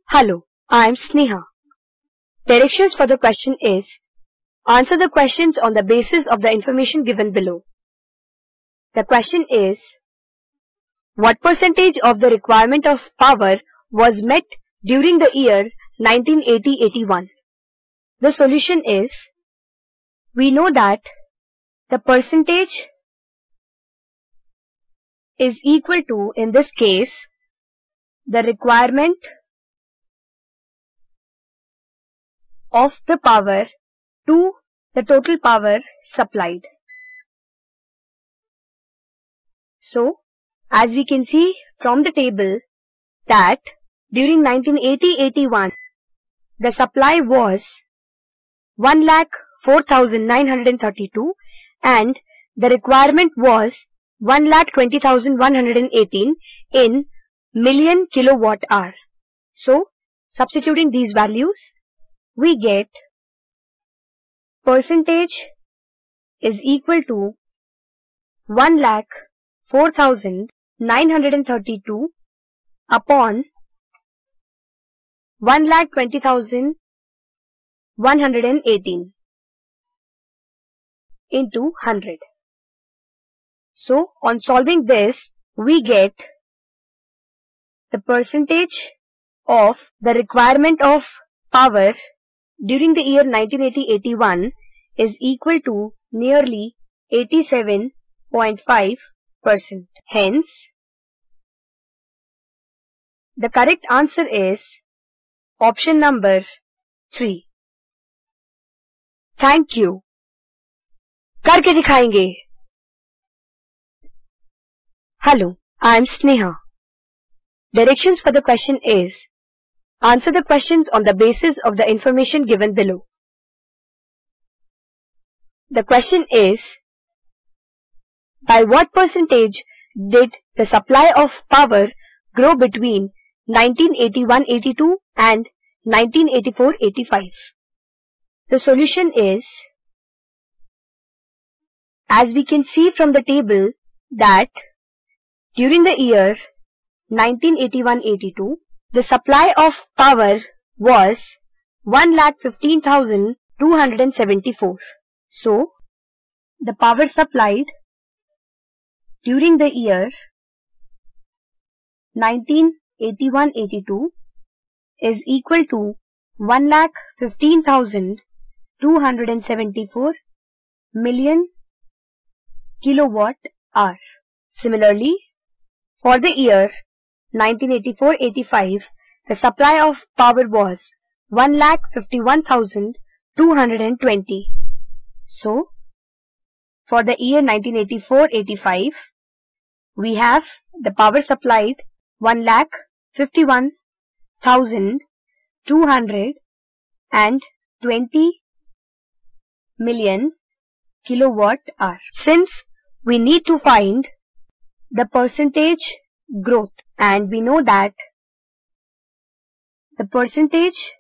Hello, I am Sneha. Directions for the question is, answer the questions on the basis of the information given below. The question is, what percentage of the requirement of power was met during the year 1980-81? The solution is, we know that the percentage is equal to, in this case, the requirement of the power to the total power supplied. So, as we can see from the table that during 1980-81, the supply was 1,04,932 and the requirement was 1,20,118 in million kilowatt hour. So, substituting these values, we get percentage is equal to 1,04,932 upon 1,20,118 into 100. So, on solving this, we get the percentage of the requirement of power during the year 1980-81 is equal to nearly 87.5%. Hence, the correct answer is option number 3. Thank you. करके दिखाएंगे. Hello, I am Sneha. Directions for the question is, answer the questions on the basis of the information given below. The question is, by what percentage did the supply of power grow between 1981-82 and 1984-85? The solution is, as we can see from the table that during the year 1981-82, the supply of power was 1,15,274. So, the power supplied during the year 1981-82 is equal to 1,15,274 million kilowatt hour. Similarly, for the year 1984-85, the supply of power was 1,51,220. So, for the year 1984-85, we have the power supplied 1,51,220 million kilowatt hour. Since we need to find the percentage growth, and we know that the percentage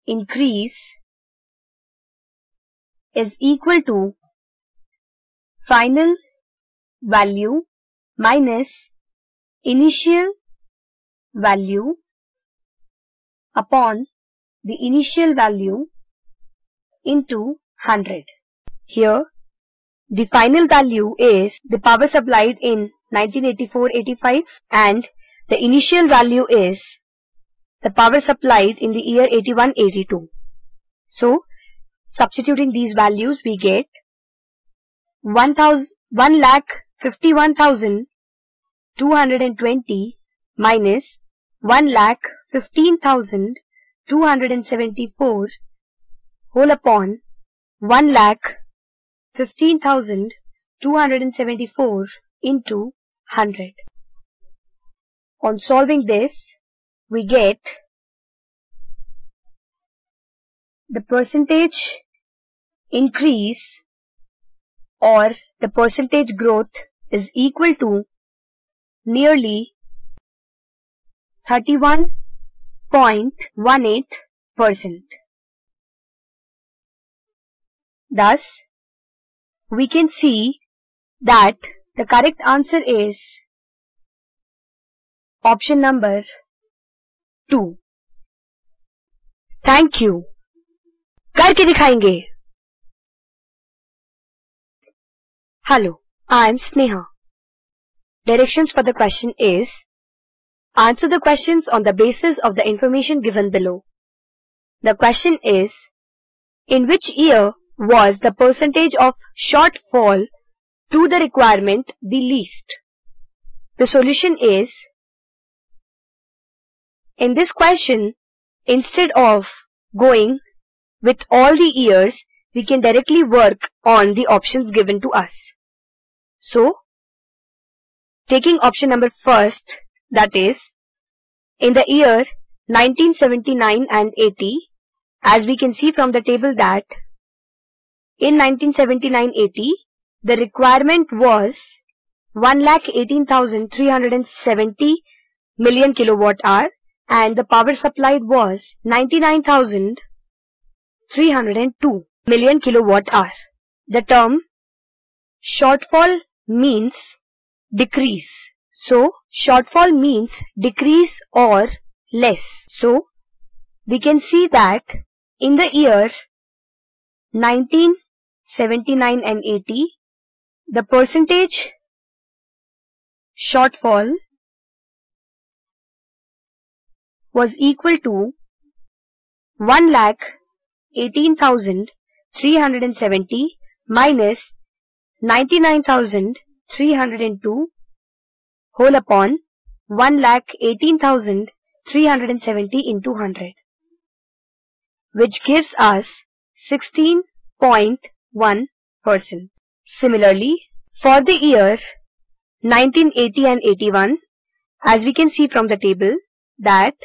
increase is equal to final value minus initial value upon the initial value into 100. Here, the final value is the power supplied in 1984-85 and the initial value is the power supplied in the year 81-82. So, substituting these values, we get 1,51,220 minus 1,15,274 whole upon 1,15,274 into 100. On solving this, we get the percentage increase or the percentage growth is equal to nearly 31.18%. Thus, we can see that the correct answer is option number 2. Thank you. करके दिखाएंगे। Hello, I am Sneha. Directions for the question is, answer the questions on the basis of the information given below. The question is, in which year was the percentage of shortfall to the requirement the least? The solution is, in this question, instead of going with all the years, we can directly work on the options given to us. So, taking option number first, that is, in the year 1979 and 80, as we can see from the table that in 1979-80, the requirement was 1,18,370 million kilowatt hour and the power supplied was 99,302 million kilowatt hour. The term shortfall means decrease. So, shortfall means decrease or less. So, we can see that in the year 1979 and 80, the percentage shortfall was equal to 1,18,370 minus 99,302 whole upon 1,18,370 into 100, which gives us 16.1%. Similarly, for the years 1980 and 81, as we can see from the table that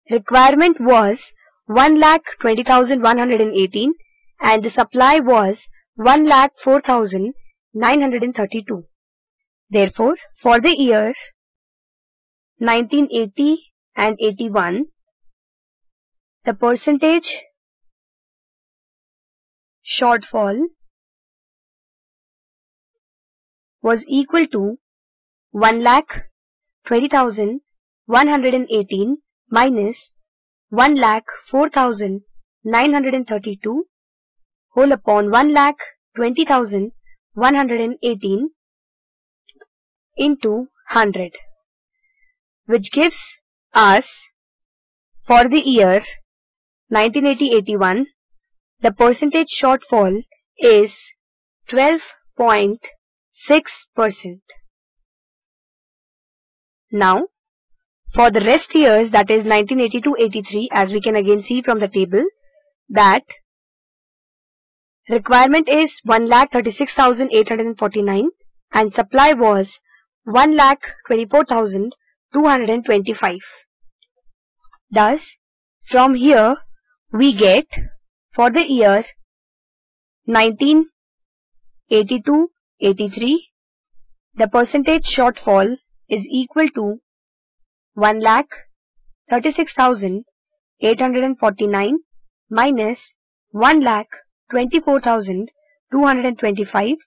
requirement was 1,20,118 and the supply was 1,04,932. Therefore, for the years 1980 and 81, the percentage shortfall was equal to 1,20,118 minus 1,04,932 whole upon 1,20,118 into 100, which gives us for the year 1980-81, the percentage shortfall is 12.6%. Now, for the rest years, that is 1982-83, as we can again see from the table that requirement is 1,36,849 and supply was 1,24,225. Thus, from here we get for the year 1982-83, the percentage shortfall is equal to 1,36,849 minus 1,24,225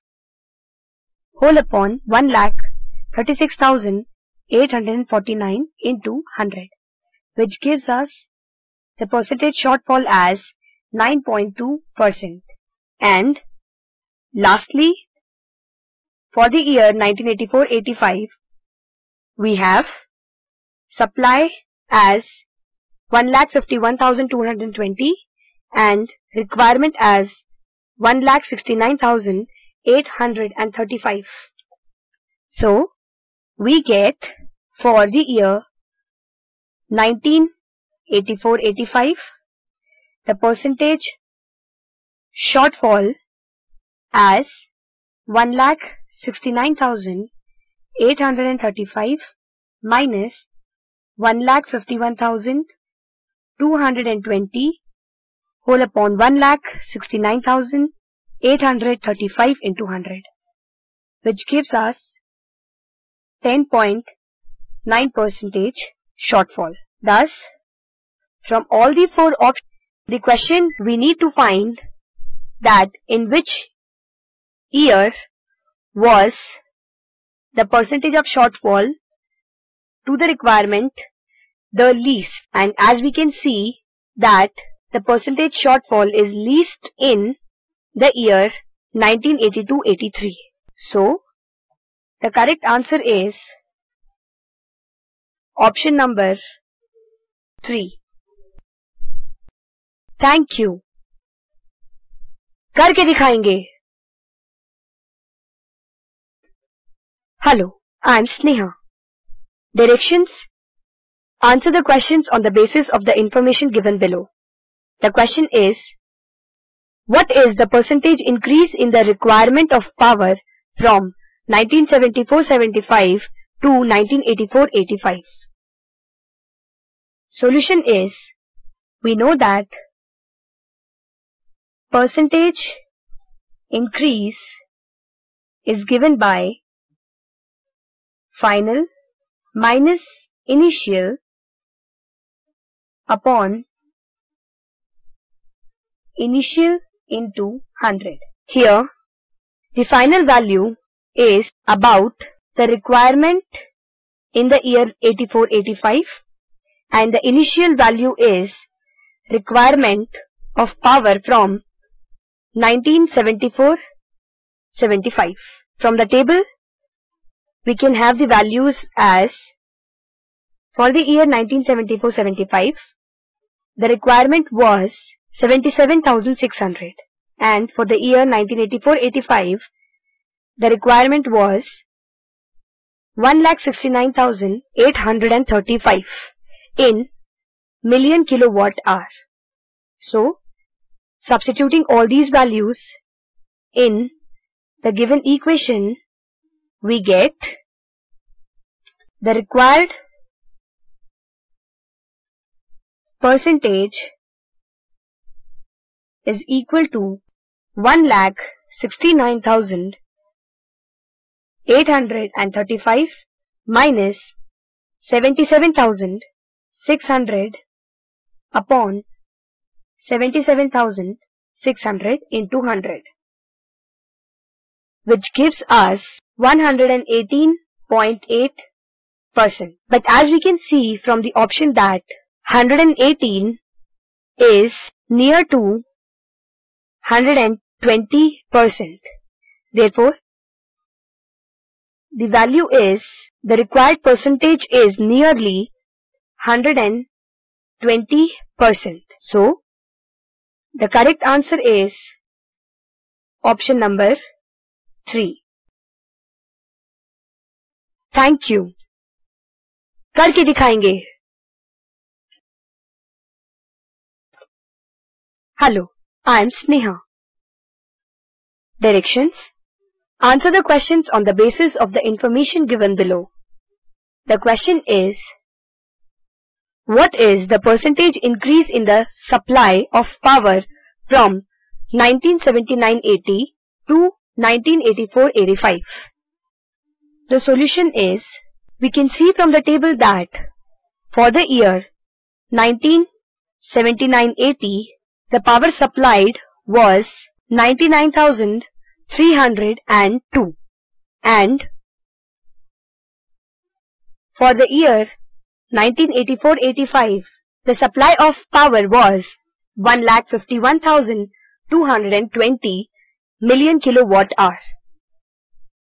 whole upon 1,36,849 into 100, which gives us the percentage shortfall as 9.2%. And lastly, for the year 1984-85, we have supply as 1,51,220 and requirement as 1,69,835. So, we get for the year 1984-85, the percentage shortfall as 1,69,835 minus 1,51,220 whole upon 1,69,835 into 100, which gives us 10.9% shortfall. Thus, from all the four options, the question we need to find that in which year was the percentage of shortfall to the requirement the least, and as we can see that the percentage shortfall is least in the year 1982-83. So, the correct answer is option number 3. Thank you. करके दिखाएंगे. Hello, I am Sneha. Directions. Answer the questions on the basis of the information given below. The question is, what is the percentage increase in the requirement of power from 1974-75 to 1984-85? Solution is, we know that percentage increase is given by final minus initial upon initial into 100. Here, the final value is about the requirement in the year 84-85 and the initial value is requirement of power from 1974-75. From the table, we can have the values as, for the year 1974-75, the requirement was 77,600 and for the year 1984-85, the requirement was 1,69,835 in million kilowatt hour. So, substituting all these values in the given equation, we get the required percentage is equal to 1,69,835 minus 77,600 upon 77,600 into 100, which gives us 118.8%. But as we can see from the option that 118 is near to 120%. Therefore, the value is, the required percentage is nearly 120%. So, the correct answer is option number 3. Thank you. करके दिखाएंगे. Hello, I am Sneha. Directions. Answer the questions on the basis of the information given below. The question is, what is the percentage increase in the supply of power from 1979-80 to 1984-85? The solution is, we can see from the table that for the year 1979-80, the power supplied was 99,302 and for the year 1984-85, the supply of power was 1,51,220 million kilowatt hour.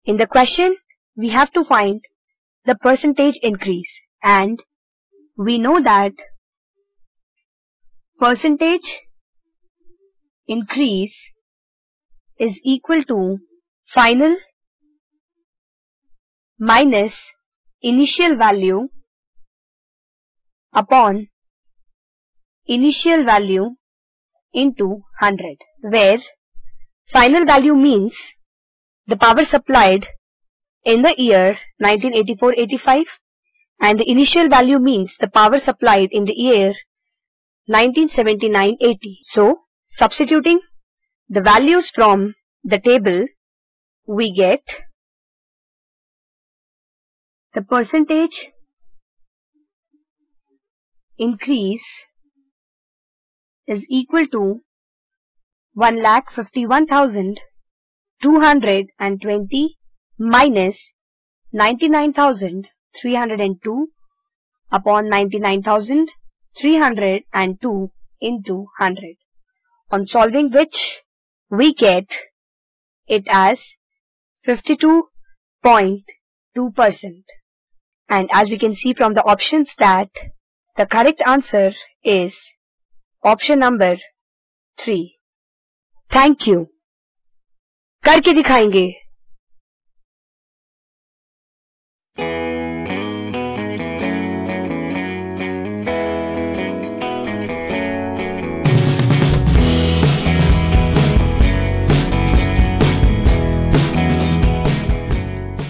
In the question, we have to find the percentage increase and we know that percentage increase is equal to final minus initial value upon initial value into 100, where final value means the power supplied in the year 1984-85 and the initial value means the power supplied in the year 1979-80. So, substituting the values from the table, we get the percentage increase is equal to 1,51,220 minus 99,302 upon 99,302 into 100. On solving which, we get it as 52.2%. And as we can see from the options that the correct answer is option number 3. Thank you. करके दिखाएंगे.